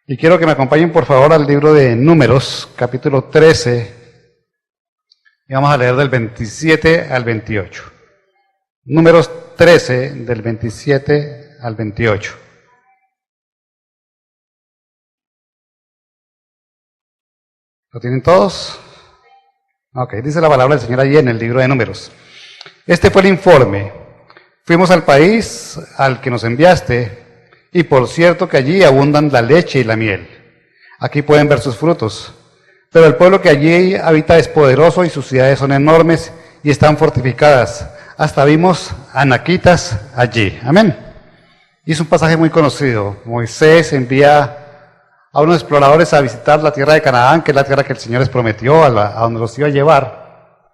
Y quiero que me acompañen por favor al libro de Números, capítulo 13, y vamos a leer del 27 al 28. Números 13, del 27 al 28. ¿Lo tienen todos? Ok, dice la palabra del Señor allí en el libro de Números. Este fue el informe. Fuimos al país al que nos enviaste, y por cierto que allí abundan la leche y la miel. Aquí pueden ver sus frutos. Pero el pueblo que allí habita es poderoso y sus ciudades son enormes y están fortificadas. Hasta vimos anaquitas allí. Amén. Y es un pasaje muy conocido. Moisés envía a unos exploradores a visitar la tierra de Canaán, que es la tierra que el Señor les prometió, a donde los iba a llevar.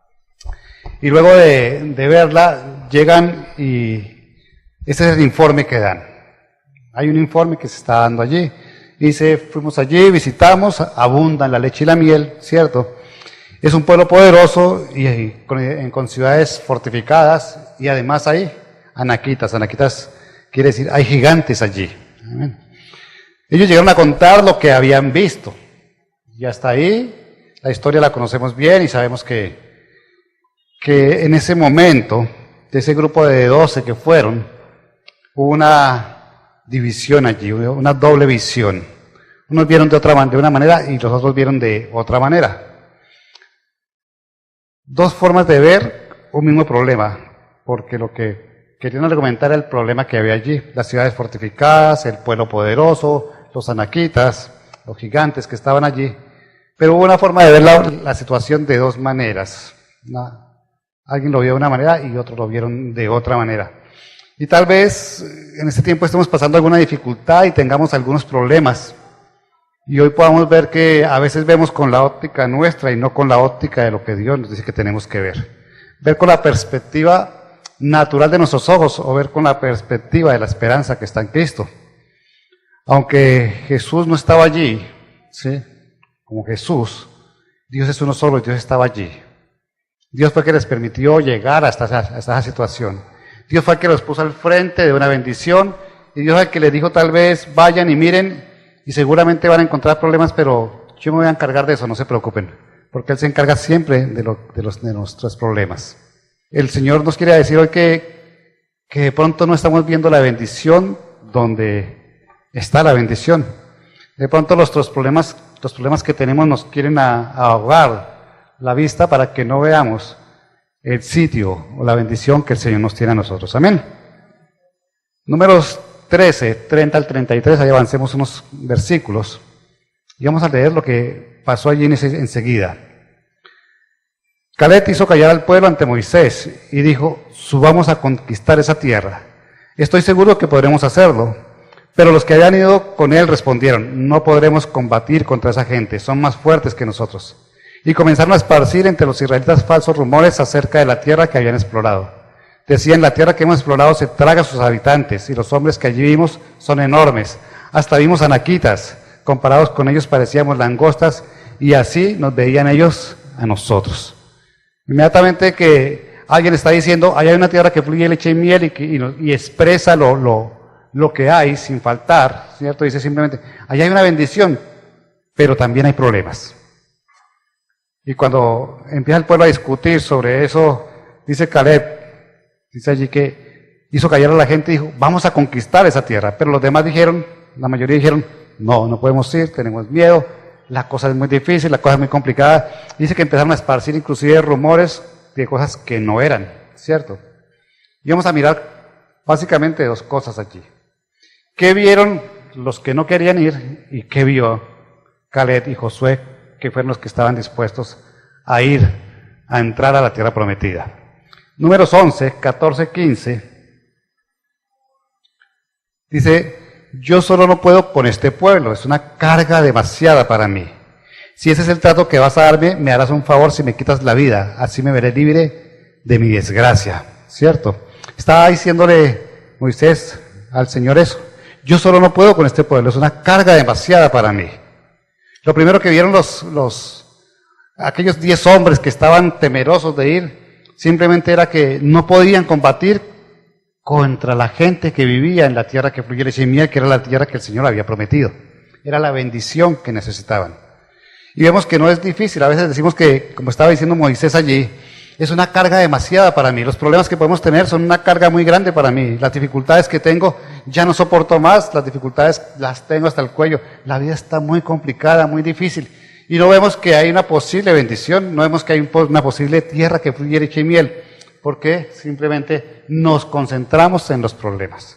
Y luego de verla, llegan y ese es el informe que dan. Hay un informe que se está dando allí. Dice, fuimos allí, visitamos, abundan la leche y la miel, ¿cierto? Es un pueblo poderoso y con ciudades fortificadas, y además hay anaquitas. Anaquitas quiere decir, hay gigantes allí. Amén. Ellos llegaron a contar lo que habían visto. Y hasta ahí, la historia la conocemos bien y sabemos que en ese momento, de ese grupo de 12 que fueron, hubo una división allí, una doble visión. Unos vieron de una manera y los otros vieron de otra manera. Dos formas de ver un mismo problema, porque lo que querían argumentar era el problema que había allí, las ciudades fortificadas, el pueblo poderoso, los anaquitas, los gigantes que estaban allí. Pero hubo una forma de ver la situación de dos maneras. Alguien lo vio de una manera y otros lo vieron de otra manera. Y tal vez en este tiempo estemos pasando alguna dificultad y tengamos algunos problemas. Y hoy podamos ver que a veces vemos con la óptica nuestra y no con la óptica de lo que Dios nos dice que tenemos que ver. Ver con la perspectiva natural de nuestros ojos o ver con la perspectiva de la esperanza que está en Cristo. Aunque Jesús no estaba allí, ¿sí? Como Jesús, Dios es uno solo y Dios estaba allí. Dios fue el que les permitió llegar hasta esa situación. Dios fue el que los puso al frente de una bendición, y Dios es el que les dijo tal vez vayan y miren y seguramente van a encontrar problemas, pero yo me voy a encargar de eso, no se preocupen, porque Él se encarga siempre de nuestros problemas. El Señor nos quiere decir hoy que de pronto no estamos viendo la bendición donde está la bendición. De pronto los problemas que tenemos nos quieren ahogar la vista para que no veamos el sitio o la bendición que el Señor nos tiene a nosotros. Amén. Números 13, 30 al 33, ahí avancemos unos versículos y vamos a leer lo que pasó allí enseguida. Caleb hizo callar al pueblo ante Moisés y dijo, subamos a conquistar esa tierra. Estoy seguro que podremos hacerlo. Pero los que habían ido con él respondieron, no podremos combatir contra esa gente, son más fuertes que nosotros. Y comenzaron a esparcir entre los israelitas falsos rumores acerca de la tierra que habían explorado. Decían, la tierra que hemos explorado se traga a sus habitantes, y los hombres que allí vimos son enormes. Hasta vimos anaquitas, comparados con ellos parecíamos langostas, y así nos veían ellos a nosotros. Inmediatamente que alguien está diciendo, allá hay una tierra que fluye leche y miel, y expresa lo que hay sin faltar, ¿cierto? Dice simplemente, allá hay una bendición, pero también hay problemas. Y cuando empieza el pueblo a discutir sobre eso, dice Caleb, dice allí que hizo callar a la gente y dijo, vamos a conquistar esa tierra. Pero los demás dijeron, la mayoría dijeron, no podemos ir, tenemos miedo, la cosa es muy difícil, la cosa es muy complicada. Dice que empezaron a esparcir inclusive rumores de cosas que no eran, ¿cierto? Y vamos a mirar básicamente dos cosas allí. ¿Qué vieron los que no querían ir y qué vio Caleb y Josué, que fueron los que estaban dispuestos a ir, a entrar a la tierra prometida? Números 11, 14, 15, dice, yo solo no puedo con este pueblo, es una carga demasiada para mí. Si ese es el trato que vas a darme, me harás un favor si me quitas la vida, así me veré libre de mi desgracia, ¿cierto? Estaba diciéndole Moisés al Señor eso, yo solo no puedo con este pueblo, es una carga demasiada para mí. Lo primero que vieron aquellos 10 hombres que estaban temerosos de ir, simplemente era que no podían combatir contra la gente que vivía en la tierra que fluye leche y miel, que era la tierra que el Señor había prometido. era la bendición que necesitaban. Y vemos que no es difícil, a veces decimos que, como estaba diciendo Moisés allí, es una carga demasiada para mí, los problemas que podemos tener son una carga muy grande para mí, las dificultades que tengo ya no soporto más, las dificultades las tengo hasta el cuello, la vida está muy complicada, muy difícil, y no vemos que hay una posible bendición, no vemos que hay una posible tierra que fluye leche y miel, porque simplemente nos concentramos en los problemas.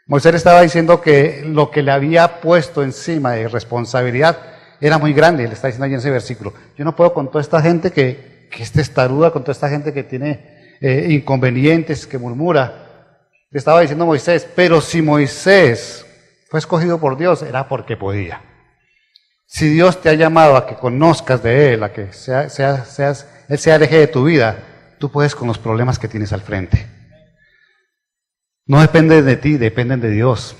Moisés estaba diciendo que lo que le había puesto encima de responsabilidad era muy grande, le está diciendo ahí en ese versículo. Yo no puedo con toda esta gente que es testaruda, con toda esta gente que tiene inconvenientes, que murmura. Le estaba diciendo Moisés, pero si Moisés fue escogido por Dios, era porque podía. Si Dios te ha llamado a que conozcas de Él, a que Él sea el eje de tu vida, tú puedes con los problemas que tienes al frente. No dependen de ti, dependen de Dios.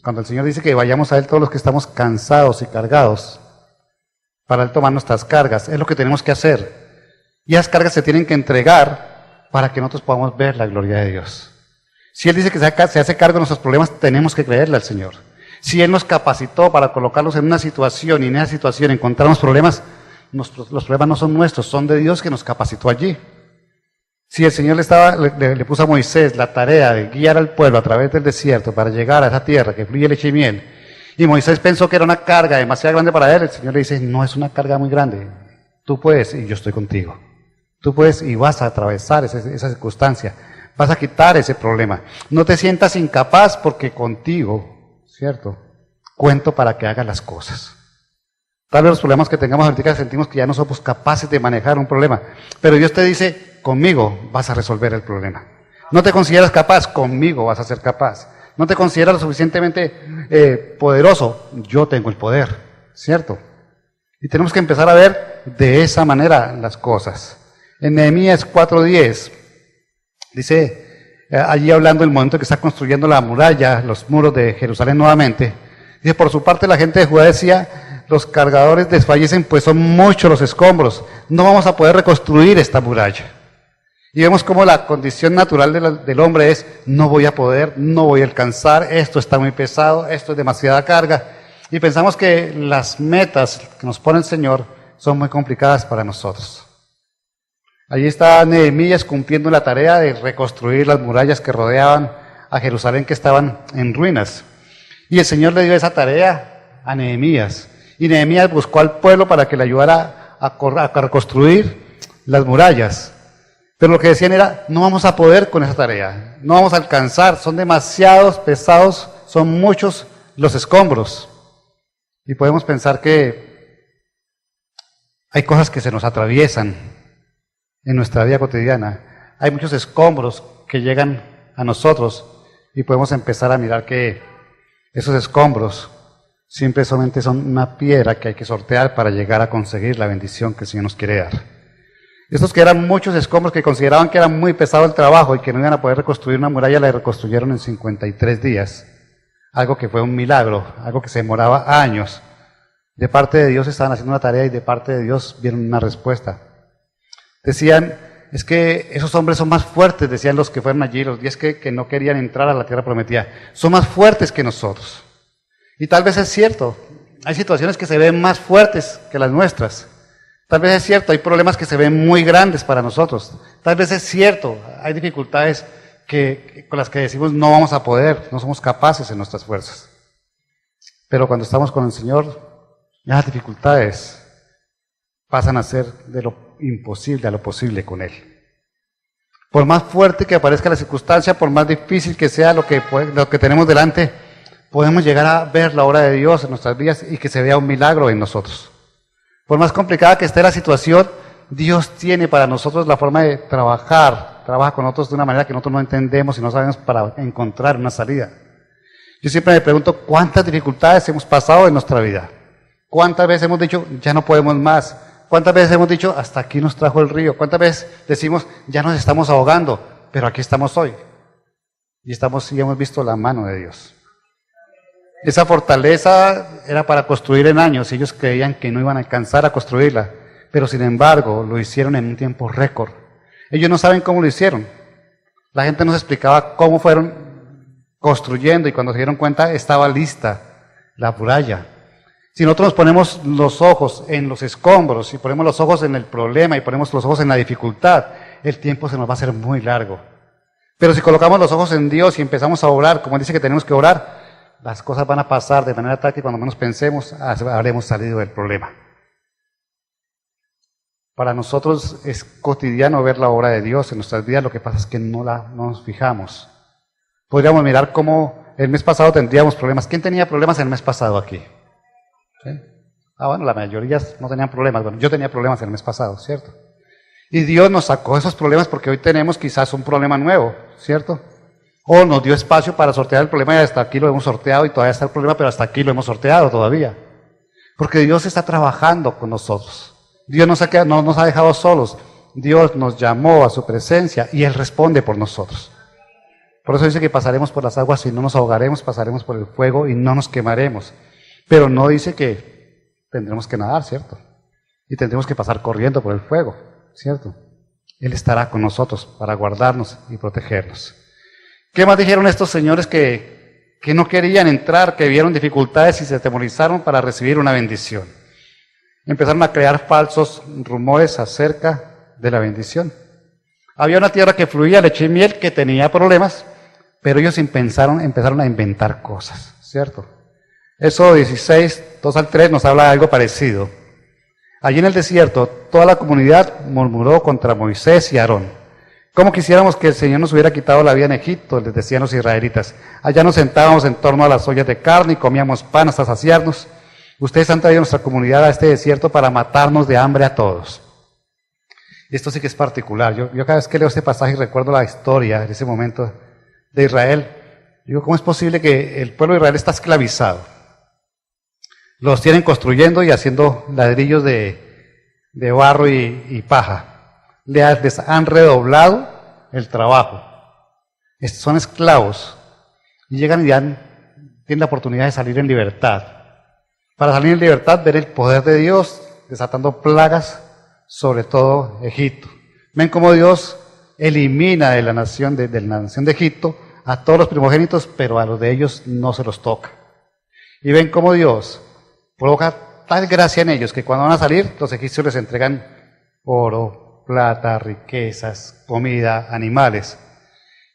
Cuando el Señor dice que vayamos a Él todos los que estamos cansados y cargados, para Él tomar nuestras cargas, es lo que tenemos que hacer. Y esas cargas se tienen que entregar para que nosotros podamos ver la gloria de Dios. Si Él dice que se hace cargo de nuestros problemas, tenemos que creerle al Señor. Si Él nos capacitó para colocarlos en una situación y en esa situación encontramos problemas, los problemas no son nuestros, son de Dios que nos capacitó allí. Si el Señor le puso a Moisés la tarea de guiar al pueblo a través del desierto para llegar a esa tierra que fluye leche y miel, y Moisés pensó que era una carga demasiado grande para él, el Señor le dice, no es una carga muy grande, tú puedes y yo estoy contigo. Tú puedes y vas a atravesar esa circunstancia, vas a quitar ese problema. No te sientas incapaz porque contigo, ¿cierto? Cuento para que hagas las cosas. Tal vez los problemas que tengamos ahorita sentimos que ya no somos capaces de manejar un problema, pero Dios te dice, conmigo vas a resolver el problema. No te consideras capaz, conmigo vas a ser capaz. No te consideras lo suficientemente poderoso, yo tengo el poder, ¿cierto? Y tenemos que empezar a ver de esa manera las cosas. En Nehemías 4:10, dice, allí hablando del momento que está construyendo la muralla, los muros de Jerusalén nuevamente, dice, por su parte la gente de Judá decía, los cargadores desfallecen, pues son muchos los escombros, no vamos a poder reconstruir esta muralla. Y vemos cómo la condición natural del hombre es, no voy a poder, no voy a alcanzar, esto está muy pesado, esto es demasiada carga. Y pensamos que las metas que nos pone el Señor son muy complicadas para nosotros. Allí está Nehemías cumpliendo la tarea de reconstruir las murallas que rodeaban a Jerusalén, que estaban en ruinas. Y el Señor le dio esa tarea a Nehemías. Y Nehemías buscó al pueblo para que le ayudara a reconstruir las murallas. Pero lo que decían era, no vamos a poder con esa tarea, no vamos a alcanzar, son demasiados pesados, son muchos los escombros. Y podemos pensar que hay cosas que se nos atraviesan en nuestra vida cotidiana. Hay muchos escombros que llegan a nosotros y podemos empezar a mirar que esos escombros simplemente son una piedra que hay que sortear para llegar a conseguir la bendición que el Señor nos quiere dar. Estos que eran muchos escombros que consideraban que era muy pesado el trabajo y que no iban a poder reconstruir una muralla, la reconstruyeron en 53 días. Algo que fue un milagro, algo que se demoraba años. De parte de Dios estaban haciendo una tarea y de parte de Dios vieron una respuesta. Decían, es que esos hombres son más fuertes, decían los que fueron allí, los 10 que no querían entrar a la tierra prometida. Son más fuertes que nosotros. Y tal vez es cierto, hay situaciones que se ven más fuertes que las nuestras. Tal vez es cierto, hay problemas que se ven muy grandes para nosotros. Tal vez es cierto, hay dificultades con las que decimos no vamos a poder, no somos capaces en nuestras fuerzas. Pero cuando estamos con el Señor, las dificultades pasan a ser de lo imposible a lo posible con Él. Por más fuerte que aparezca la circunstancia, por más difícil que sea lo que tenemos delante, podemos llegar a ver la obra de Dios en nuestras vidas y que se vea un milagro en nosotros. Por más complicada que esté la situación, Dios tiene para nosotros la forma de trabaja con nosotros de una manera que nosotros no entendemos y no sabemos para encontrar una salida. Yo siempre me pregunto cuántas dificultades hemos pasado en nuestra vida. ¿Cuántas veces hemos dicho, ya no podemos más? ¿Cuántas veces hemos dicho, hasta aquí nos trajo el río? ¿Cuántas veces decimos, ya nos estamos ahogando, pero aquí estamos hoy? Y hemos visto la mano de Dios. Esa fortaleza era para construir en años, ellos creían que no iban a alcanzar a construirla, pero sin embargo lo hicieron en un tiempo récord. Ellos no saben cómo lo hicieron. La gente nos explicaba cómo fueron construyendo y cuando se dieron cuenta estaba lista la muralla. Si nosotros nos ponemos los ojos en los escombros, y ponemos los ojos en el problema, y ponemos los ojos en la dificultad, el tiempo se nos va a hacer muy largo. Pero si colocamos los ojos en Dios y empezamos a orar, como dice que tenemos que orar, las cosas van a pasar de manera tal que cuando menos pensemos, habremos salido del problema. Para nosotros es cotidiano ver la obra de Dios en nuestras vidas, lo que pasa es que no nos fijamos. Podríamos mirar cómo el mes pasado tendríamos problemas. ¿Quién tenía problemas el mes pasado aquí? ¿Sí? Bueno, la mayoría no tenían problemas. Bueno, yo tenía problemas el mes pasado, ¿cierto? Y Dios nos sacó esos problemas porque hoy tenemos quizás un problema nuevo, ¿cierto? O nos dio espacio para sortear el problema y hasta aquí lo hemos sorteado y todavía está el problema, pero hasta aquí lo hemos sorteado todavía. Porque Dios está trabajando con nosotros. Dios no nos ha dejado solos. Dios nos llamó a su presencia y Él responde por nosotros. Por eso dice que pasaremos por las aguas y no nos ahogaremos, pasaremos por el fuego y no nos quemaremos. Pero no dice que tendremos que nadar, ¿cierto? Y tendremos que pasar corriendo por el fuego, ¿cierto? Él estará con nosotros para guardarnos y protegernos. ¿Qué más dijeron estos señores que no querían entrar, que vieron dificultades y se atemorizaron para recibir una bendición? Empezaron a crear falsos rumores acerca de la bendición. Había una tierra que fluía leche y miel que tenía problemas, pero ellos empezaron a inventar cosas, ¿cierto? Éxodo 16, 2 al 3 nos habla de algo parecido. Allí en el desierto, toda la comunidad murmuró contra Moisés y Aarón. ¿Cómo quisiéramos que el Señor nos hubiera quitado la vida en Egipto?, les decían los israelitas. Allá nos sentábamos en torno a las ollas de carne y comíamos pan hasta saciarnos. Ustedes han traído a nuestra comunidad a este desierto para matarnos de hambre a todos. Esto sí que es particular. Yo cada vez que leo este pasaje recuerdo la historia de ese momento de Israel. Digo, ¿cómo es posible que el pueblo de Israel está esclavizado? Los tienen construyendo y haciendo ladrillos de barro y paja. Les han redoblado el trabajo. Son esclavos. Y llegan y tienen la oportunidad de salir en libertad. Para salir en libertad, ver el poder de Dios desatando plagas, sobre todo Egipto. Ven cómo Dios elimina de la nación de Egipto a todos los primogénitos, pero a los de ellos no se los toca. Y ven cómo Dios provoca tal gracia en ellos que cuando van a salir, los egipcios les entregan oro, plata, riquezas, comida, animales.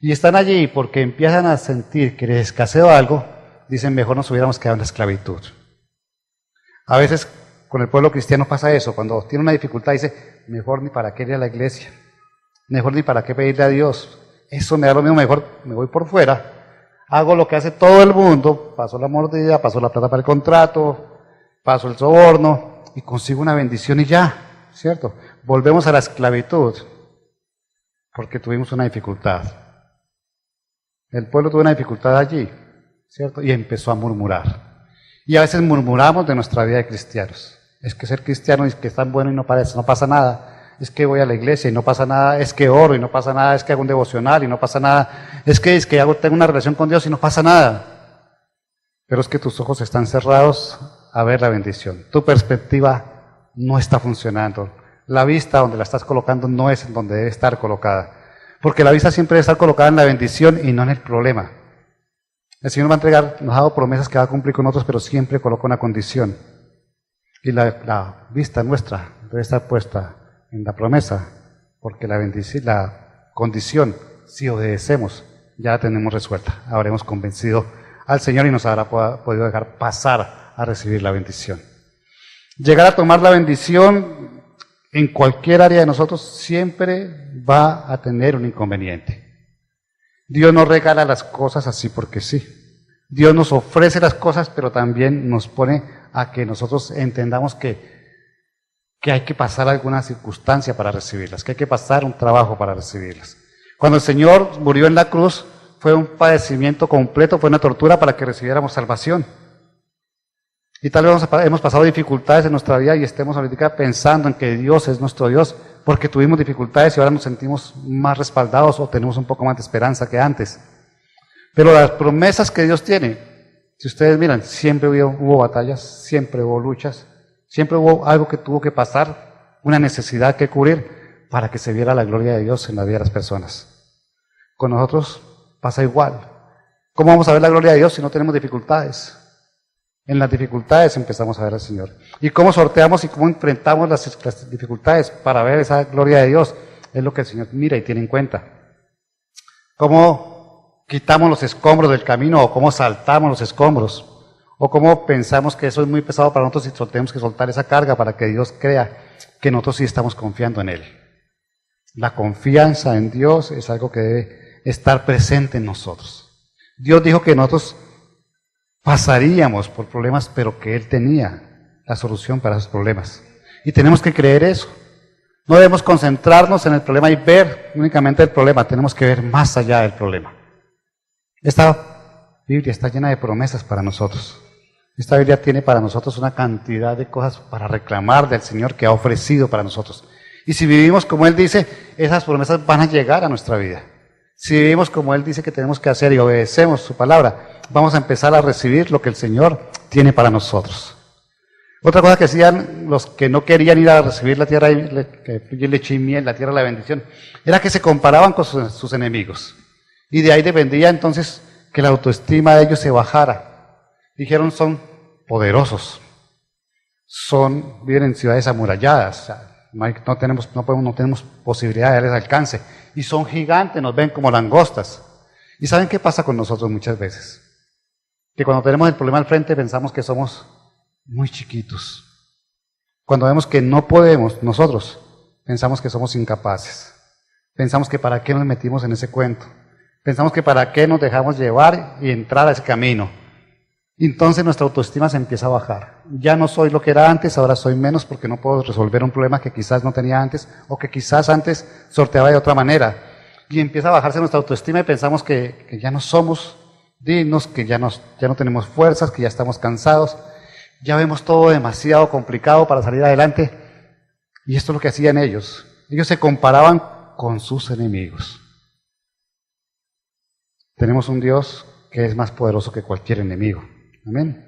Y están allí porque empiezan a sentir que les escaseó algo, dicen, mejor nos hubiéramos quedado en la esclavitud. A veces con el pueblo cristiano pasa eso, cuando tiene una dificultad dice, mejor ni para qué ir a la iglesia, mejor ni para qué pedirle a Dios, eso me da lo mismo, mejor me voy por fuera, hago lo que hace todo el mundo, paso la mordida, paso la plata para el contrato, paso el soborno y consigo una bendición y ya, ¿cierto? Volvemos a la esclavitud porque tuvimos una dificultad. El pueblo tuvo una dificultad allí, ¿cierto? Y empezó a murmurar. Y a veces murmuramos de nuestra vida de cristianos. Es que ser cristiano es que es tan bueno y no pasa nada. Es que voy a la iglesia y no pasa nada. Es que oro y no pasa nada. Es que hago un devocional y no pasa nada. Es que tengo una relación con Dios y no pasa nada. Pero es que tus ojos están cerrados a ver la bendición. Tu perspectiva no está funcionando. La vista donde la estás colocando no es en donde debe estar colocada. Porque la vista siempre debe estar colocada en la bendición y no en el problema. El Señor va a entregar, nos ha dado promesas que va a cumplir con nosotros, pero siempre coloca una condición. Y la vista nuestra debe estar puesta en la promesa, porque la condición, si obedecemos, ya la tenemos resuelta. Habremos convencido al Señor y nos habrá podido dejar pasar a recibir la bendición. Llegar a tomar la bendición en cualquier área de nosotros siempre va a tener un inconveniente. Dios no regala las cosas así porque sí. Dios nos ofrece las cosas, pero también nos pone a que nosotros entendamos que hay que pasar alguna circunstancia para recibirlas, que hay que pasar un trabajo para recibirlas. Cuando el Señor murió en la cruz, fue un padecimiento completo, fue una tortura para que recibiéramos salvación. Y tal vez hemos pasado dificultades en nuestra vida y estemos ahorita pensando en que Dios es nuestro Dios, porque tuvimos dificultades y ahora nos sentimos más respaldados o tenemos un poco más de esperanza que antes. Pero las promesas que Dios tiene, si ustedes miran, siempre hubo batallas, siempre hubo luchas, siempre hubo algo que tuvo que pasar, una necesidad que cubrir para que se viera la gloria de Dios en la vida de las personas. Con nosotros pasa igual. ¿Cómo vamos a ver la gloria de Dios si no tenemos dificultades? En las dificultades empezamos a ver al Señor. Y cómo sorteamos y cómo enfrentamos las dificultades para ver esa gloria de Dios, es lo que el Señor mira y tiene en cuenta. Cómo quitamos los escombros del camino, o cómo saltamos los escombros, o cómo pensamos que eso es muy pesado para nosotros y tenemos que soltar esa carga para que Dios crea que nosotros sí estamos confiando en Él. La confianza en Dios es algo que debe estar presente en nosotros. Dios dijo que nosotros pasaríamos por problemas, pero que Él tenía la solución para esos problemas. Y tenemos que creer eso. No debemos concentrarnos en el problema y ver únicamente el problema, tenemos que ver más allá del problema. Esta Biblia está llena de promesas para nosotros. Esta Biblia tiene para nosotros una cantidad de cosas para reclamar del Señor que ha ofrecido para nosotros. Y si vivimos como Él dice, esas promesas van a llegar a nuestra vida. Si vivimos como Él dice que tenemos que hacer y obedecemos su palabra, vamos a empezar a recibir lo que el Señor tiene para nosotros. Otra cosa que hacían los que no querían ir a recibir la tierra que fluye leche y miel, la tierra de la bendición, era que se comparaban con sus enemigos. Y de ahí dependía entonces que la autoestima de ellos se bajara. Dijeron, son poderosos, viven en ciudades amuralladas, o sea, no tenemos posibilidad de darles alcance, y son gigantes, nos ven como langostas. ¿Y saben qué pasa con nosotros muchas veces? Que cuando tenemos el problema al frente pensamos que somos muy chiquitos. Cuando vemos que no podemos, nosotros pensamos que somos incapaces. Pensamos que para qué nos metimos en ese cuento. Pensamos que para qué nos dejamos llevar y entrar a ese camino. Entonces nuestra autoestima se empieza a bajar. Ya no soy lo que era antes, ahora soy menos porque no puedo resolver un problema que quizás no tenía antes o que quizás antes sorteaba de otra manera. Y empieza a bajarse nuestra autoestima y pensamos que ya no somos dignos, que ya no tenemos fuerzas, que ya estamos cansados. Ya vemos todo demasiado complicado para salir adelante. Y esto es lo que hacían ellos. Ellos se comparaban con sus enemigos. Tenemos un Dios que es más poderoso que cualquier enemigo. Amén.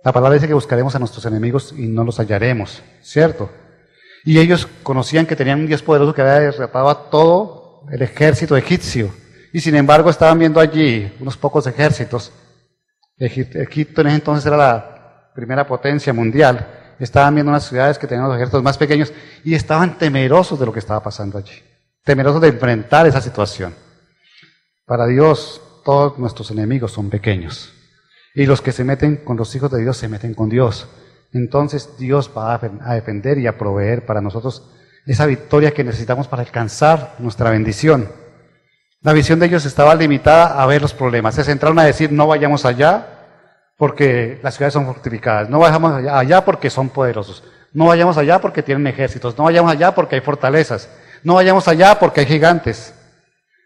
La palabra dice que buscaremos a nuestros enemigos y no los hallaremos, ¿cierto? Y ellos conocían que tenían un Dios poderoso que había derrotado a todo el ejército egipcio. Y sin embargo estaban viendo allí unos pocos ejércitos. Egipto en ese entonces era la primera potencia mundial. Estaban viendo unas ciudades que tenían los ejércitos más pequeños y estaban temerosos de lo que estaba pasando allí. Temerosos de enfrentar esa situación. Para Dios, todos nuestros enemigos son pequeños. Y los que se meten con los hijos de Dios se meten con Dios. Entonces Dios va a defender y a proveer para nosotros esa victoria que necesitamos para alcanzar nuestra bendición. La visión de ellos estaba limitada a ver los problemas. Se centraron a decir, no vayamos allá porque las ciudades son fortificadas. No vayamos allá porque son poderosos. No vayamos allá porque tienen ejércitos. No vayamos allá porque hay fortalezas. No vayamos allá porque hay gigantes.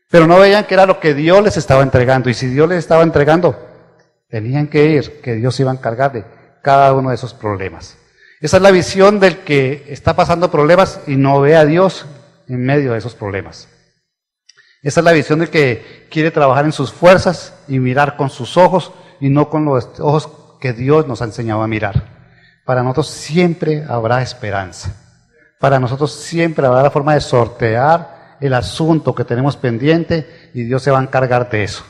Pero no veían que era lo que Dios les estaba entregando. Y si Dios les estaba entregando, tenían que ir, que Dios se iba a encargar de cada uno de esos problemas. Esa es la visión del que está pasando problemas y no ve a Dios en medio de esos problemas. Esa es la visión del que quiere trabajar en sus fuerzas y mirar con sus ojos y no con los ojos que Dios nos ha enseñado a mirar. Para nosotros siempre habrá esperanza. Para nosotros siempre habrá la forma de sortear el asunto que tenemos pendiente y Dios se va a encargar de eso.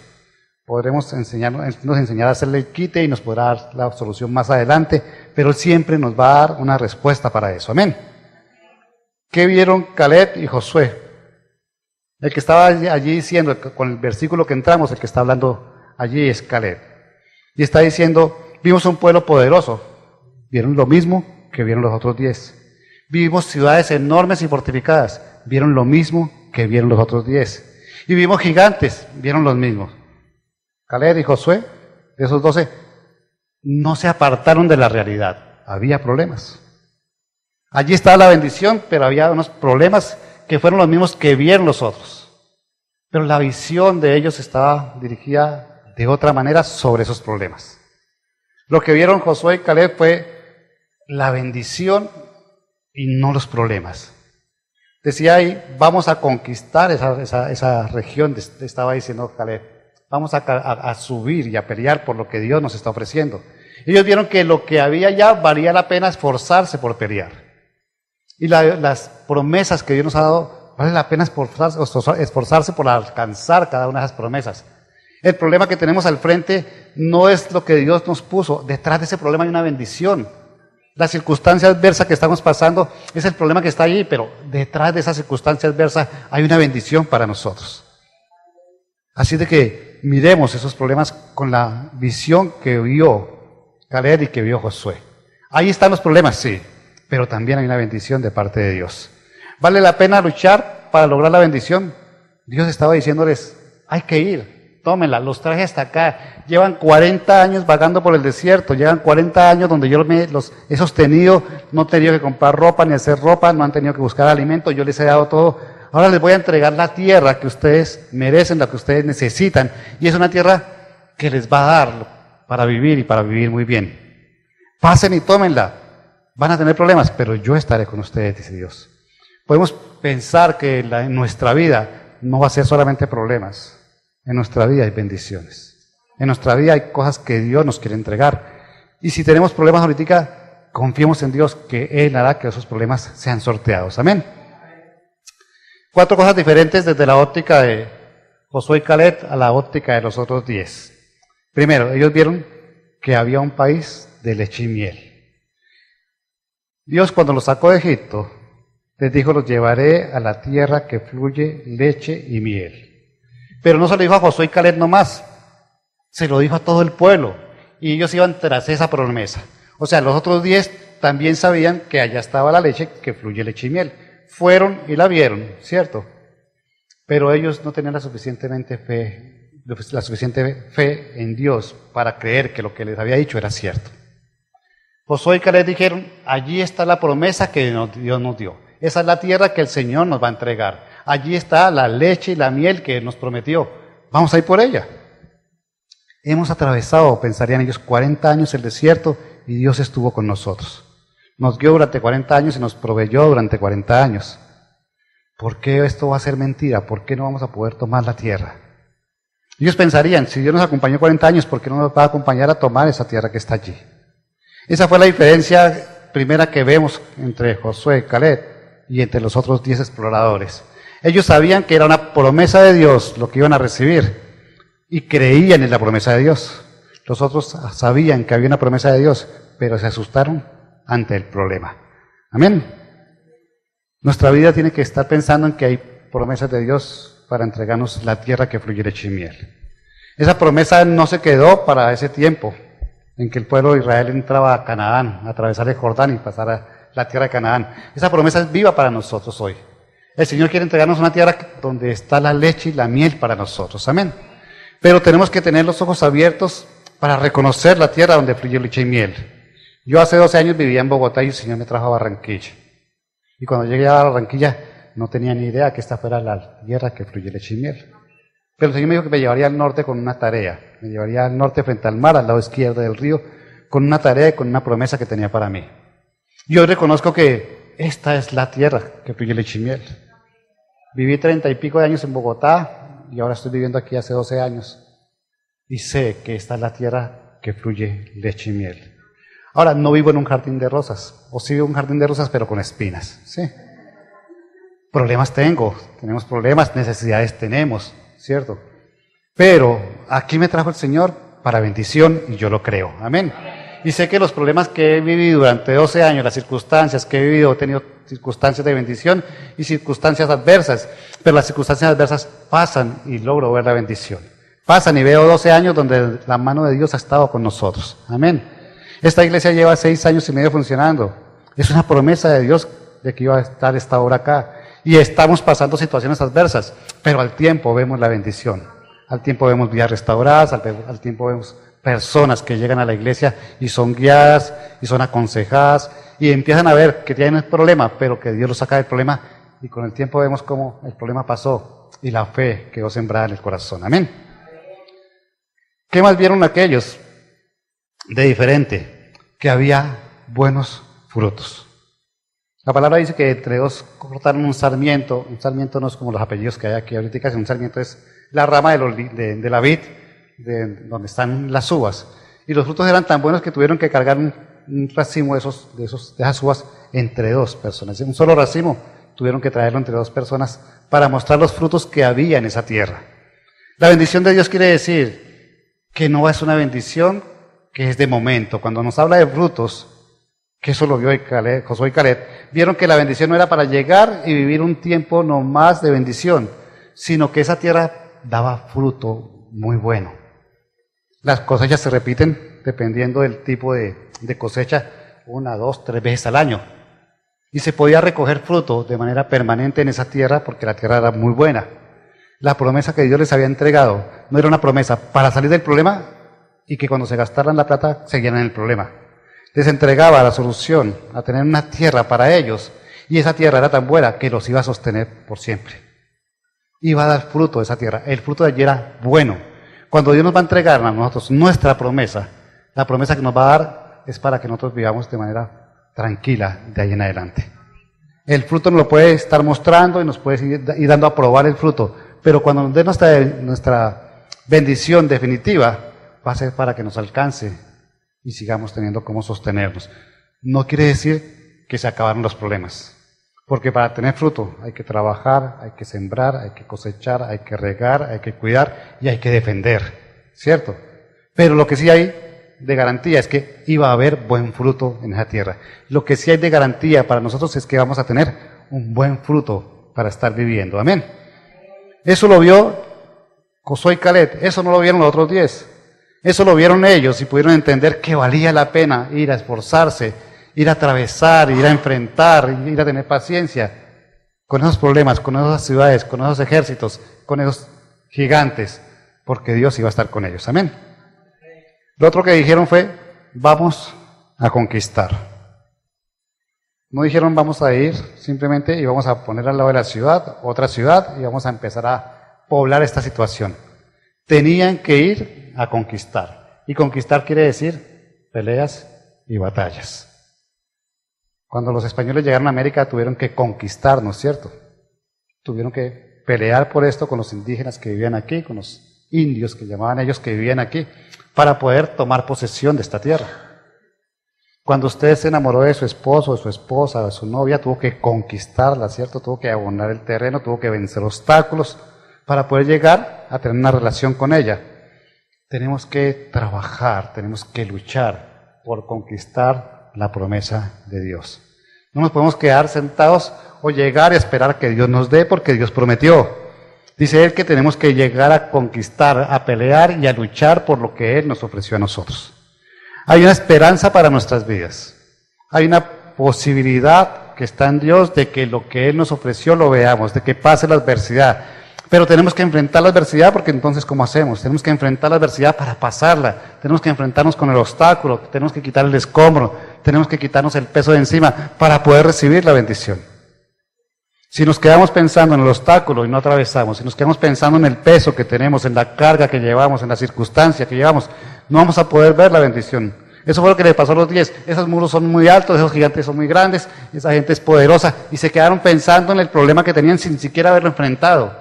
Podremos enseñar a hacerle el quite y nos podrá dar la solución más adelante, pero Él siempre nos va a dar una respuesta para eso. Amén. ¿Qué vieron Caleb y Josué? El que estaba allí diciendo, con el versículo que entramos, el que está hablando allí es Caleb. Y está diciendo, vimos un pueblo poderoso. Vieron lo mismo que vieron los otros 10. Vimos ciudades enormes y fortificadas. Vieron lo mismo que vieron los otros 10. Y vimos gigantes. Vieron los mismos. Caleb y Josué, de esos 12, no se apartaron de la realidad. Había problemas. Allí estaba la bendición, pero había unos problemas que fueron los mismos que vieron los otros. Pero la visión de ellos estaba dirigida de otra manera sobre esos problemas. Lo que vieron Josué y Caleb fue la bendición y no los problemas. Decía ahí, vamos a conquistar esa región, estaba diciendo Caleb. Vamos a subir y a pelear por lo que Dios nos está ofreciendo. Ellos vieron que lo que había ya valía la pena esforzarse por pelear. Y las promesas que Dios nos ha dado, vale la pena esforzarse por alcanzar cada una de esas promesas. El problema que tenemos al frente no es lo que Dios nos puso. Detrás de ese problema hay una bendición. La circunstancia adversa que estamos pasando es el problema que está ahí, pero detrás de esa circunstancia adversa hay una bendición para nosotros. Así de que miremos esos problemas con la visión que vio Caleb y que vio Josué. Ahí están los problemas, sí, pero también hay una bendición de parte de Dios. ¿Vale la pena luchar para lograr la bendición? Dios estaba diciéndoles, hay que ir, tómenla, los traje hasta acá. Llevan 40 años vagando por el desierto, llevan 40 años donde yo los he sostenido, no han tenido que comprar ropa ni hacer ropa, no han tenido que buscar alimento, yo les he dado todo. Ahora les voy a entregar la tierra que ustedes merecen, la que ustedes necesitan, y es una tierra que les va a dar para vivir y para vivir muy bien. Pasen y tómenla, van a tener problemas, pero yo estaré con ustedes, dice Dios. Podemos pensar que en nuestra vida no va a ser solamente problemas, en nuestra vida hay bendiciones, en nuestra vida hay cosas que Dios nos quiere entregar, y si tenemos problemas ahorita, confiemos en Dios que Él hará que esos problemas sean sorteados, amén. 4 cosas diferentes desde la óptica de Josué y Caleb a la óptica de los otros 10. Primero, ellos vieron que había un país de leche y miel. Dios, cuando los sacó de Egipto, les dijo, los llevaré a la tierra que fluye leche y miel. Pero no se lo dijo a Josué y Caleb nomás, se lo dijo a todo el pueblo, y ellos iban tras esa promesa. O sea, los otros 10 también sabían que allá estaba la leche que fluye leche y miel. Fueron y la vieron, ¿cierto? Pero ellos no tenían la suficiente fe en Dios para creer que lo que les había dicho era cierto. Josué y Caleb dijeron, allí está la promesa que Dios nos dio. Esa es la tierra que el Señor nos va a entregar. Allí está la leche y la miel que Él nos prometió. Vamos a ir por ella. Hemos atravesado, pensarían ellos, 40 años el desierto y Dios estuvo con nosotros. Nos guió durante 40 años y nos proveyó durante 40 años. ¿Por qué esto va a ser mentira? ¿Por qué no vamos a poder tomar la tierra? Ellos pensarían, si Dios nos acompañó 40 años, ¿por qué no nos va a acompañar a tomar esa tierra que está allí? Esa fue la diferencia primera que vemos entre Josué y Caleb y entre los otros 10 exploradores. Ellos sabían que era una promesa de Dios lo que iban a recibir y creían en la promesa de Dios. Los otros sabían que había una promesa de Dios, pero se asustaron ante el problema. Amén. Nuestra vida tiene que estar pensando en que hay promesas de Dios para entregarnos la tierra que fluye leche y miel. Esa promesa no se quedó para ese tiempo en que el pueblo de Israel entraba a Canaán, a atravesar el Jordán y pasar a la tierra de Canaán. Esa promesa es viva para nosotros hoy. El Señor quiere entregarnos una tierra donde está la leche y la miel para nosotros. Amén. Pero tenemos que tener los ojos abiertos para reconocer la tierra donde fluye leche y miel. Yo hace 12 años vivía en Bogotá y el Señor me trajo a Barranquilla. Y cuando llegué a Barranquilla no tenía ni idea que esta fuera la tierra que fluye leche y miel. Pero el Señor me dijo que me llevaría al norte con una tarea. Me llevaría al norte frente al mar, al lado izquierdo del río, con una tarea y con una promesa que tenía para mí. Y hoy reconozco que esta es la tierra que fluye leche y miel. Viví 30 y pico de años en Bogotá y ahora estoy viviendo aquí hace 12 años. Y sé que esta es la tierra que fluye leche y miel. Ahora, no vivo en un jardín de rosas, o sí vivo en un jardín de rosas, pero con espinas, ¿sí? Problemas tenemos problemas, necesidades tenemos, ¿cierto? Pero aquí me trajo el Señor para bendición y yo lo creo, amén. Y sé que los problemas que he vivido durante 12 años, las circunstancias que he vivido, he tenido circunstancias de bendición y circunstancias adversas, pero las circunstancias adversas pasan y logro ver la bendición. Pasan y veo 12 años donde la mano de Dios ha estado con nosotros, amén. Esta iglesia lleva 6 años y medio funcionando. Es una promesa de Dios de que iba a estar esta obra acá. Y estamos pasando situaciones adversas, pero al tiempo vemos la bendición. Al tiempo vemos vidas restauradas, al tiempo vemos personas que llegan a la iglesia y son guiadas y son aconsejadas y empiezan a ver que tienen el problema, pero que Dios los saca del problema y con el tiempo vemos cómo el problema pasó y la fe quedó sembrada en el corazón. Amén. ¿Qué más vieron aquellos de diferente? Que había buenos frutos. La palabra dice que entre dos cortaron un sarmiento no es como los apellidos que hay aquí ahorita, sino un sarmiento es la rama de la vid, donde están las uvas. Y los frutos eran tan buenos que tuvieron que cargar un racimo de esas uvas entre 2 personas. Un solo racimo tuvieron que traerlo entre 2 personas para mostrar los frutos que había en esa tierra. La bendición de Dios quiere decir que no es una bendición que es de momento. Cuando nos habla de frutos, que eso lo vio Josué y Caleb, vieron que la bendición no era para llegar y vivir un tiempo no más de bendición, sino que esa tierra daba fruto muy bueno. Las cosechas se repiten dependiendo del tipo de cosecha, 1, 2, 3 veces al año. Y se podía recoger fruto de manera permanente en esa tierra porque la tierra era muy buena. La promesa que Dios les había entregado no era una promesa para salir del problema y que cuando se gastaran la plata seguían en el problema. Les entregaba la solución a tener una tierra para ellos, y esa tierra era tan buena que los iba a sostener por siempre. Iba a dar fruto de esa tierra, el fruto de allí era bueno. Cuando Dios nos va a entregar a nosotros nuestra promesa, la promesa que nos va a dar es para que nosotros vivamos de manera tranquila de ahí en adelante. El fruto nos lo puede estar mostrando y nos puede ir dando a probar el fruto, pero cuando nos dé nuestra bendición definitiva, va a ser para que nos alcance y sigamos teniendo cómo sostenernos. No quiere decir que se acabaron los problemas, porque para tener fruto hay que trabajar, hay que sembrar, hay que cosechar, hay que regar, hay que cuidar y hay que defender, ¿cierto? Pero lo que sí hay de garantía es que iba a haber buen fruto en esa tierra. Lo que sí hay de garantía para nosotros es que vamos a tener un buen fruto para estar viviendo. Amén. Eso lo vio Josué y Caleb, eso no lo vieron los otros 10. Eso lo vieron ellos y pudieron entender que valía la pena ir a esforzarse, ir a atravesar, ir a enfrentar, ir a tener paciencia con esos problemas, con esas ciudades, con esos ejércitos, con esos gigantes, porque Dios iba a estar con ellos. Amén. Lo otro que dijeron fue, vamos a conquistar. No dijeron vamos a ir simplemente y vamos a poner al lado de la ciudad, otra ciudad, y vamos a empezar a poblar esta situación. Tenían que ir a conquistar. Y conquistar quiere decir peleas y batallas. Cuando los españoles llegaron a América tuvieron que conquistar, ¿no es cierto? Tuvieron que pelear por esto con los indígenas que vivían aquí, con los indios que llamaban ellos que vivían aquí, para poder tomar posesión de esta tierra. Cuando usted se enamoró de su esposo, de su esposa, de su novia, tuvo que conquistarla, ¿cierto? Tuvo que abonar el terreno, tuvo que vencer obstáculos para poder llegar a tener una relación con ella. Tenemos que trabajar, tenemos que luchar por conquistar la promesa de Dios. No nos podemos quedar sentados o llegar a esperar que Dios nos dé porque Dios prometió. Dice Él que tenemos que llegar a conquistar, a pelear y a luchar por lo que Él nos ofreció a nosotros. Hay una esperanza para nuestras vidas. Hay una posibilidad que está en Dios de que lo que Él nos ofreció lo veamos, de que pase la adversidad. Pero tenemos que enfrentar la adversidad porque entonces, ¿cómo hacemos? Tenemos que enfrentar la adversidad para pasarla. Tenemos que enfrentarnos con el obstáculo, tenemos que quitar el escombro, tenemos que quitarnos el peso de encima para poder recibir la bendición. Si nos quedamos pensando en el obstáculo y no atravesamos, si nos quedamos pensando en el peso que tenemos, en la carga que llevamos, en la circunstancia que llevamos, no vamos a poder ver la bendición. Eso fue lo que le pasó a los 10. Esos muros son muy altos, esos gigantes son muy grandes, esa gente es poderosa y se quedaron pensando en el problema que tenían sin siquiera haberlo enfrentado,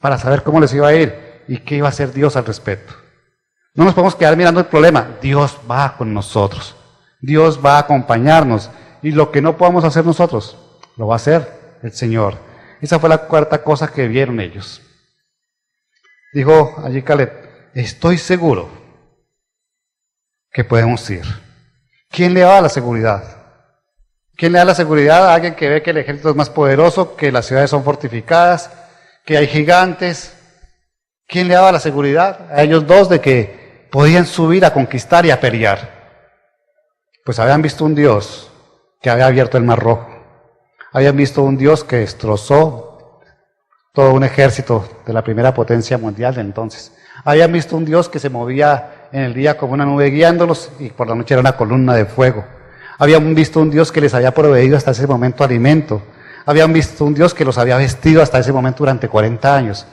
para saber cómo les iba a ir y qué iba a hacer Dios al respecto. No nos podemos quedar mirando el problema. Dios va con nosotros. Dios va a acompañarnos. Y lo que no podamos hacer nosotros, lo va a hacer el Señor. Esa fue la cuarta cosa que vieron ellos. Dijo allí Caleb, estoy seguro que podemos ir. ¿Quién le da la seguridad? ¿Quién le da la seguridad a alguien que ve que el ejército es más poderoso, que las ciudades son fortificadas, que hay gigantes? ¿Quién le daba la seguridad a ellos dos de que podían subir a conquistar y a pelear? Pues habían visto un Dios que había abierto el Mar Rojo. Habían visto un Dios que destrozó todo un ejército de la primera potencia mundial de entonces. Habían visto un Dios que se movía en el día como una nube guiándolos y por la noche era una columna de fuego. Habían visto un Dios que les había proveído hasta ese momento alimento. Habían visto un Dios que los había vestido hasta ese momento durante 40 años.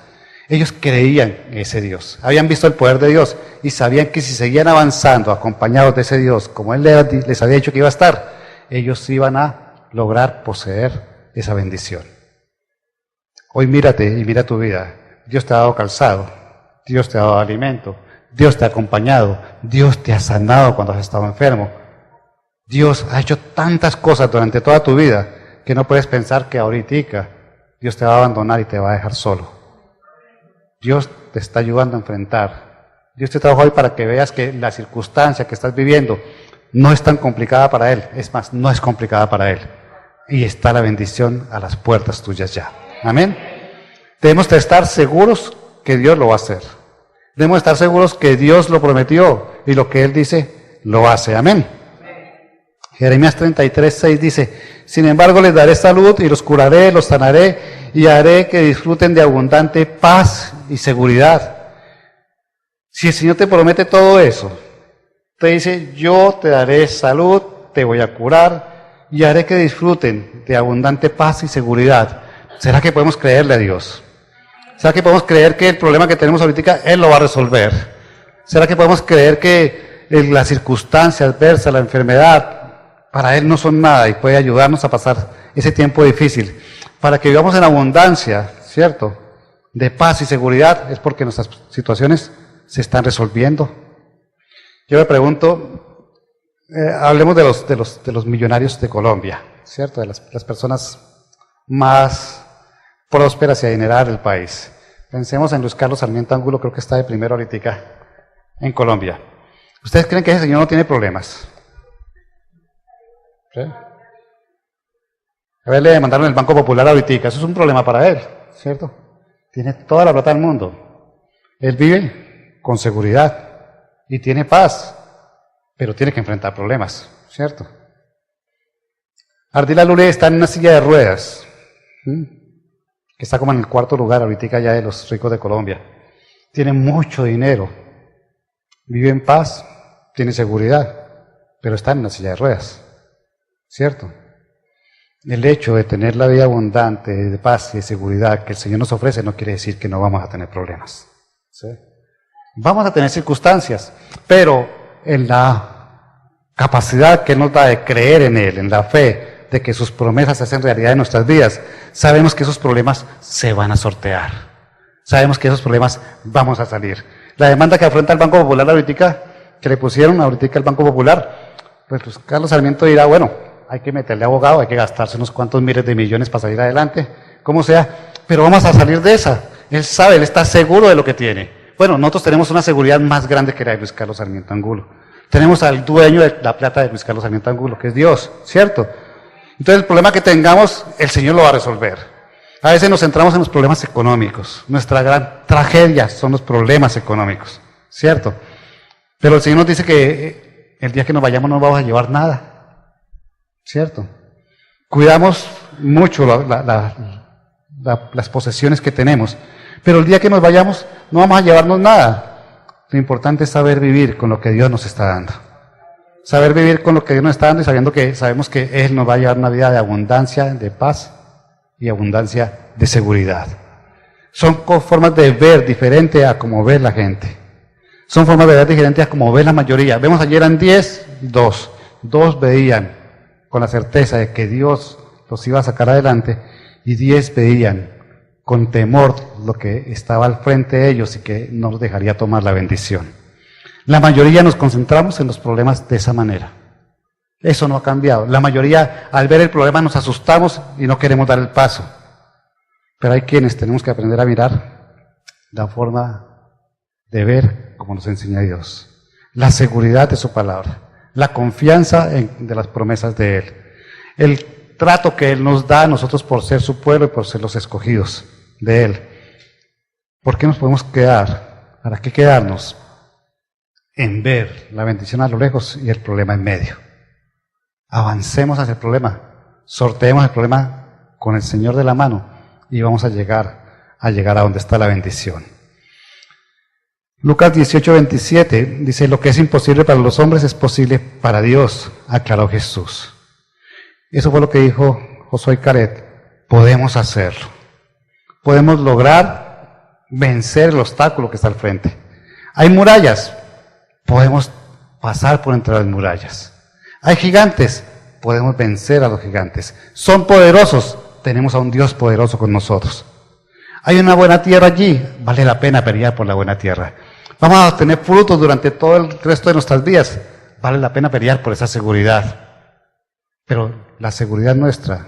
Ellos creían en ese Dios. Habían visto el poder de Dios y sabían que si seguían avanzando acompañados de ese Dios, como Él les había dicho que iba a estar, ellos iban a lograr poseer esa bendición. Hoy mírate y mira tu vida. Dios te ha dado calzado, Dios te ha dado alimento, Dios te ha acompañado, Dios te ha sanado cuando has estado enfermo. Dios ha hecho tantas cosas durante toda tu vida que no puedes pensar que ahorita Dios te va a abandonar y te va a dejar solo. Dios te está ayudando a enfrentar. Dios te trajo hoy para que veas que la circunstancia que estás viviendo no es tan complicada para Él. Es más, no es complicada para Él. Y está la bendición a las puertas tuyas ya. Amén. Debemos de estar seguros que Dios lo va a hacer. Debemos estar seguros que Dios lo prometió y lo que Él dice, lo hace. Amén. Jeremías 33:6 dice: sin embargo les daré salud y los curaré, los sanaré y haré que disfruten de abundante paz y seguridad. Si el Señor te promete todo eso, te dice: yo te daré salud, te voy a curar y haré que disfruten de abundante paz y seguridad. ¿Será que podemos creerle a Dios? ¿Será que podemos creer que el problema que tenemos ahorita Él lo va a resolver? ¿Será que podemos creer que las circunstancias adversas, la enfermedad, para Él no son nada y puede ayudarnos a pasar ese tiempo difícil? Para que vivamos en abundancia, ¿cierto?, de paz y seguridad, es porque nuestras situaciones se están resolviendo. Yo me pregunto, hablemos de los millonarios de Colombia, ¿cierto?, de las personas más prósperas y adineradas del país. Pensemos en Luis Carlos Sarmiento Angulo, creo que está de primero ahorita en Colombia. ¿Ustedes creen que ese señor no tiene problemas? ¿Sí? A ver, le demandaron el Banco Popular ahorita, eso es un problema para él, ¿cierto? Tiene toda la plata del mundo. Él vive con seguridad y tiene paz, pero tiene que enfrentar problemas, ¿cierto? Ardila Lule está en una silla de ruedas, que está como en el cuarto lugar ahorita ya de los ricos de Colombia. Tiene mucho dinero, vive en paz, tiene seguridad, pero está en una silla de ruedas, ¿cierto? El hecho de tener la vida abundante, de paz y de seguridad que el Señor nos ofrece no quiere decir que no vamos a tener problemas, ¿sí? Vamos a tener circunstancias, pero en la capacidad que Él nos da de creer en Él, en la fe, de que sus promesas se hacen realidad en nuestras vidas, sabemos que esos problemas se van a sortear. Sabemos que esos problemas vamos a salir. La demanda que afronta el Banco Popular ahorita, que le pusieron ahorita al Banco Popular, pues Carlos Sarmiento dirá, bueno, hay que meterle abogado, hay que gastarse unos cuantos miles de millones para salir adelante, como sea, pero vamos a salir de esa. Él sabe, él está seguro de lo que tiene. Bueno, nosotros tenemos una seguridad más grande que la de Luis Carlos Sarmiento Angulo. Tenemos al dueño de la plata de Luis Carlos Sarmiento Angulo, que es Dios, ¿cierto? Entonces el problema que tengamos, el Señor lo va a resolver. A veces nos centramos en los problemas económicos. Nuestra gran tragedia son los problemas económicos, ¿cierto? Pero el Señor nos dice que el día que nos vayamos no vamos a llevar nada, ¿cierto? Cuidamos mucho las posesiones que tenemos, pero el día que nos vayamos no vamos a llevarnos nada. Lo importante es saber vivir con lo que Dios nos está dando. Saber vivir con lo que Dios nos está dando y sabemos que Él nos va a llevar una vida de abundancia, de paz y abundancia de seguridad. Son formas de ver diferente a como ve la gente. Son formas de ver diferentes a como ve la mayoría. Vemos ayer eran 10, 2. 2 veían con la certeza de que Dios los iba a sacar adelante y 10 veían con temor lo que estaba al frente de ellos y que no los dejaría tomar la bendición. La mayoría nos concentramos en los problemas de esa manera. Eso no ha cambiado. La mayoría, al ver el problema, nos asustamos y no queremos dar el paso. Pero hay quienes tenemos que aprender a mirar la forma de ver como nos enseña Dios. La seguridad de su palabra. La confianza de las promesas de Él. El trato que Él nos da a nosotros por ser su pueblo y por ser los escogidos de Él. ¿Por qué nos podemos quedar? ¿Para qué quedarnos? En ver la bendición a lo lejos y el problema en medio. Avancemos hacia el problema, sorteemos el problema con el Señor de la mano y vamos a llegar a donde está la bendición. Lucas 18:27 dice: lo que es imposible para los hombres es posible para Dios, aclaró Jesús. Eso fue lo que dijo Josué Caret. Podemos hacerlo. Podemos lograr vencer el obstáculo que está al frente. Hay murallas. Podemos pasar por entre las murallas. Hay gigantes, podemos vencer a los gigantes. Son poderosos, tenemos a un Dios poderoso con nosotros. Hay una buena tierra allí, vale la pena pelear por la buena tierra. Vamos a tener frutos durante todo el resto de nuestras vidas, vale la pena pelear por esa seguridad. Pero la seguridad nuestra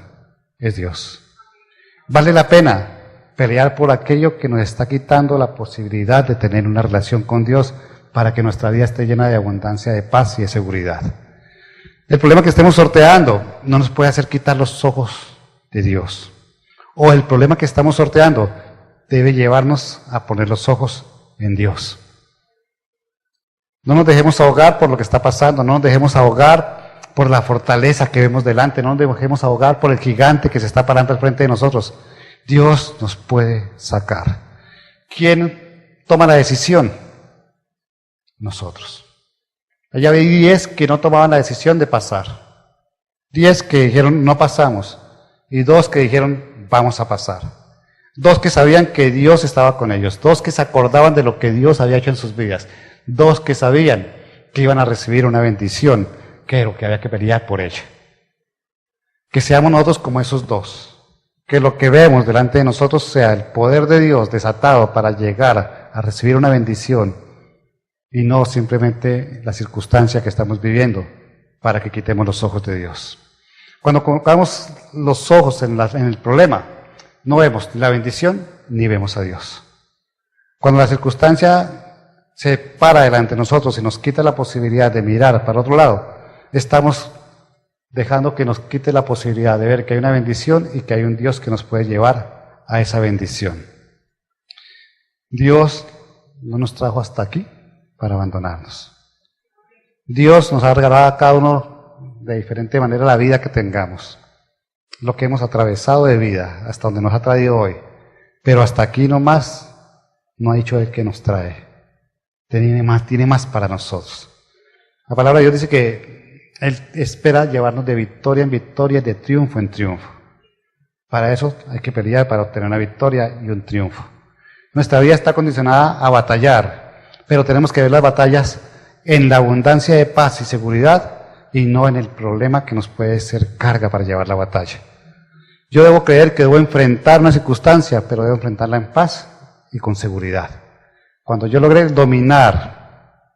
es Dios. Vale la pena pelear por aquello que nos está quitando la posibilidad de tener una relación con Dios para que nuestra vida esté llena de abundancia, de paz y de seguridad. El problema que estemos sorteando no nos puede hacer quitar los ojos de Dios. O el problema que estamos sorteando debe llevarnos a poner los ojos en Dios. No nos dejemos ahogar por lo que está pasando, no nos dejemos ahogar por la fortaleza que vemos delante, no nos dejemos ahogar por el gigante que se está parando al frente de nosotros. Dios nos puede sacar. ¿Quién toma la decisión? Nosotros. Allá había 10 que no tomaban la decisión de pasar. 10 que dijeron no pasamos. Y 2 que dijeron vamos a pasar. 2 que sabían que Dios estaba con ellos. 2 que se acordaban de lo que Dios había hecho en sus vidas. 2 que sabían que iban a recibir una bendición, que era lo que había que pelear por ella. Que seamos nosotros como esos 2. Que lo que vemos delante de nosotros sea el poder de Dios desatado para llegar a recibir una bendición y no simplemente la circunstancia que estamos viviendo para que quitemos los ojos de Dios. Cuando colocamos los ojos en el problema, no vemos la bendición ni vemos a Dios. Cuando la circunstancia se para delante de nosotros y nos quita la posibilidad de mirar para otro lado, estamos dejando que nos quite la posibilidad de ver que hay una bendición y que hay un Dios que nos puede llevar a esa bendición. Dios no nos trajo hasta aquí para abandonarnos. Dios nos ha regalado a cada uno de diferente manera la vida que tengamos, lo que hemos atravesado de vida, hasta donde nos ha traído hoy. Pero hasta aquí nomás no ha dicho Él que nos trae. Tiene más para nosotros. La palabra de Dios dice que Él espera llevarnos de victoria en victoria, de triunfo en triunfo. Para eso hay que pelear para obtener una victoria y un triunfo. Nuestra vida está condicionada a batallar, pero tenemos que ver las batallas en la abundancia de paz y seguridad y no en el problema que nos puede ser carga para llevar la batalla. Yo debo creer que debo enfrentar una circunstancia, pero debo enfrentarla en paz y con seguridad. Cuando yo logre dominar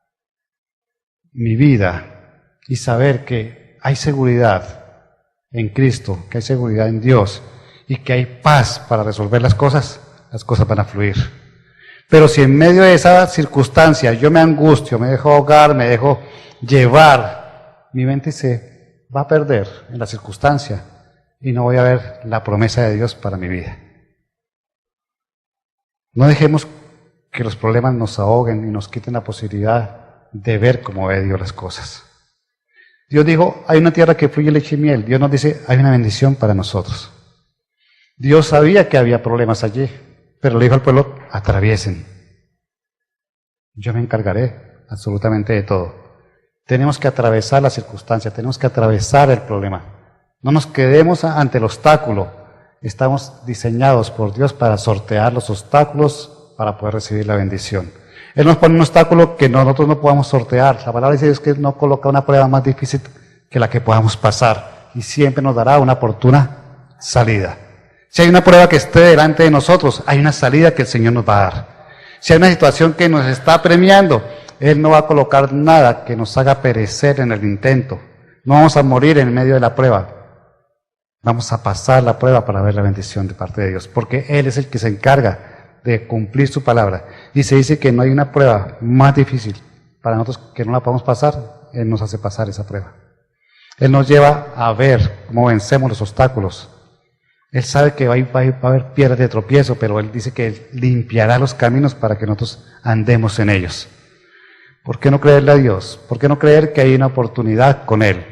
mi vida y saber que hay seguridad en Cristo, que hay seguridad en Dios y que hay paz para resolver las cosas van a fluir. Pero si en medio de esa circunstancia yo me angustio, me dejo ahogar, me dejo llevar, mi mente se va a perder en la circunstancia y no voy a ver la promesa de Dios para mi vida. No dejemos que los problemas nos ahoguen y nos quiten la posibilidad de ver cómo ve Dios las cosas. Dios dijo, hay una tierra que fluye leche y miel. Dios nos dice, hay una bendición para nosotros. Dios sabía que había problemas allí, pero le dijo al pueblo, atraviesen. Yo me encargaré absolutamente de todo. Tenemos que atravesar la circunstancia, tenemos que atravesar el problema. No nos quedemos ante el obstáculo. Estamos diseñados por Dios para sortear los obstáculos para poder recibir la bendición. Él nos pone un obstáculo que nosotros no podamos sortear. La palabra dice Dios que no coloca una prueba más difícil que la que podamos pasar y siempre nos dará una oportuna salida. Si hay una prueba que esté delante de nosotros, hay una salida que el Señor nos va a dar. Si hay una situación que nos está premiando, Él no va a colocar nada que nos haga perecer en el intento. No vamos a morir en medio de la prueba. Vamos a pasar la prueba para ver la bendición de parte de Dios, porque Él es el que se encarga de cumplir su palabra. Y se dice que no hay una prueba más difícil para nosotros que no la podamos pasar. Él nos hace pasar esa prueba. Él nos lleva a ver cómo vencemos los obstáculos. Él sabe que va a haber piedras de tropiezo, pero Él dice que Él limpiará los caminos para que nosotros andemos en ellos. ¿Por qué no creerle a Dios? ¿Por qué no creer que hay una oportunidad con Él?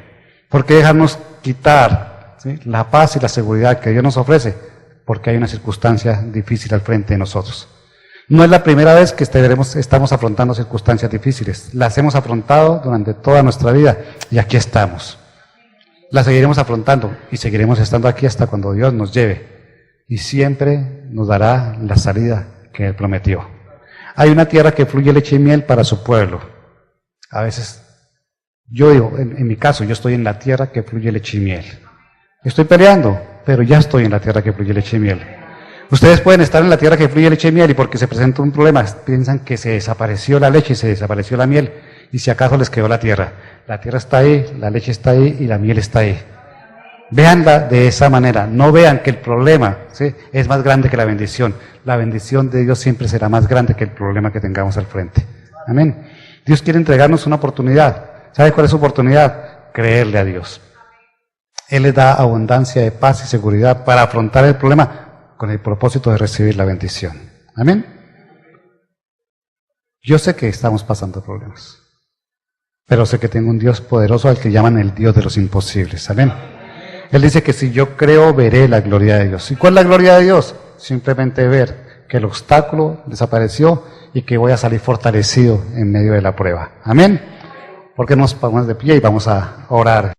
¿Por qué dejarnos quitar la paz y la seguridad que Dios nos ofrece? Porque hay una circunstancia difícil al frente de nosotros. No es la primera vez que estamos afrontando circunstancias difíciles. Las hemos afrontado durante toda nuestra vida y aquí estamos. Las seguiremos afrontando y seguiremos estando aquí hasta cuando Dios nos lleve. Y siempre nos dará la salida que Él prometió. Hay una tierra que fluye leche y miel para su pueblo. A veces, yo digo, en mi caso, yo estoy en la tierra que fluye leche y miel. Estoy peleando, pero ya estoy en la tierra que fluye leche y miel. Ustedes pueden estar en la tierra que fluye leche y miel y porque se presenta un problema, piensan que se desapareció la leche y se desapareció la miel y si acaso les quedó la tierra. La tierra está ahí, la leche está ahí y la miel está ahí. Véanla de esa manera, no vean que el problema, ¿sí?, es más grande que la bendición. La bendición de Dios siempre será más grande que el problema que tengamos al frente. Amén. Dios quiere entregarnos una oportunidad. ¿Sabe cuál es su oportunidad? Creerle a Dios. Él les da abundancia de paz y seguridad para afrontar el problema con el propósito de recibir la bendición. Amén. Yo sé que estamos pasando problemas, pero sé que tengo un Dios poderoso al que llaman el Dios de los imposibles. Amén. Él dice que si yo creo, veré la gloria de Dios. ¿Y cuál es la gloria de Dios? Simplemente ver que el obstáculo desapareció y que voy a salir fortalecido en medio de la prueba. Amén. Porque nos ponemos de pie y vamos a orar.